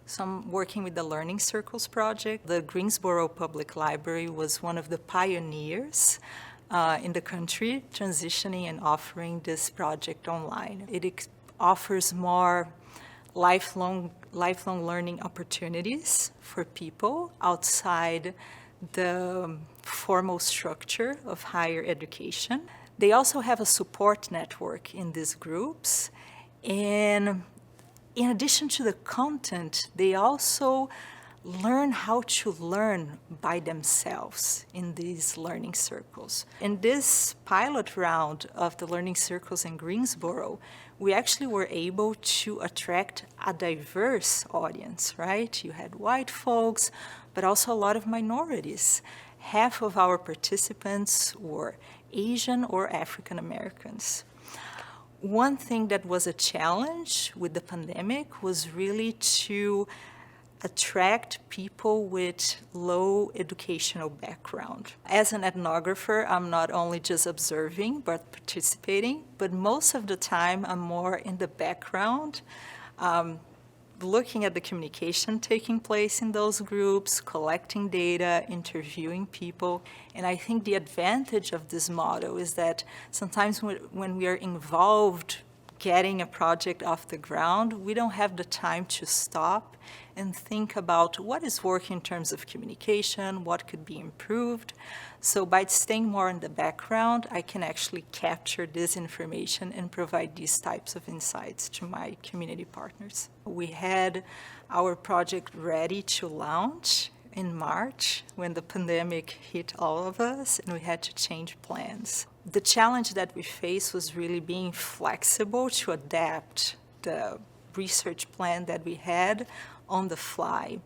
So I'm working with the Learning Circles project. The Greensboro Public Library was one of the pioneers in the country transitioning and offering this project online. It offers more lifelong learning opportunities for people outside the formal structure of higher education. They also have a support network in these groups, and in addition to the content, they also learn how to learn by themselves in these learning circles. In this pilot round of the learning circles in Greensboro, we actually were able to attract a diverse audience, right? You had white folks, but also a lot of minorities. Half of our participants were Asian or African Americans. One thing that was a challenge with the pandemic was really to attract people with low educational background. As an ethnographer, I'm not only just observing but participating, but most of the time I'm more in the background, looking at the communication taking place in those groups, collecting data, interviewing people. And I think the advantage of this model is that sometimes when we are involved getting a project off the ground, we don't have the time to stop and think about what is working in terms of communication, what could be improved. So by staying more in the background, I can actually capture this information and provide these types of insights to my community partners. We had our project ready to launch in March when the pandemic hit all of us and we had to change plans. The challenge that we faced was really being flexible to adapt the research plan that we had on the fly.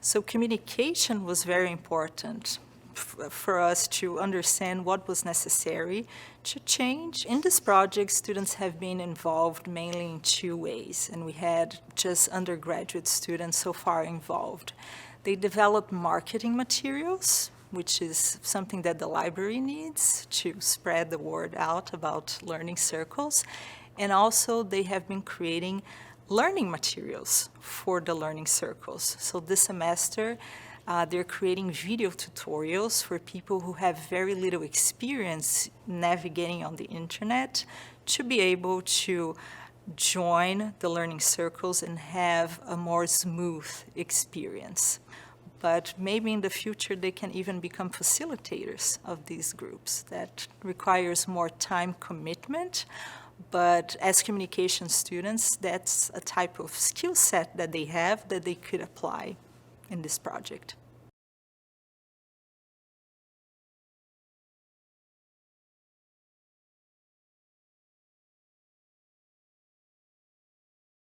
So communication was very important for us to understand what was necessary to change. In this project, students have been involved mainly in two ways, and we had just undergraduate students so far involved. They developed marketing materials, which is something that the library needs to spread the word out about learning circles. And also they have been creating learning materials for the learning circles. So this semester, they're creating video tutorials for people who have very little experience navigating on the internet to be able to join the learning circles and have a more smooth experience. But maybe in the future they can even become facilitators of these groups. That requires more time commitment, but as communication students, that's a type of skill set that they have that they could apply in this project.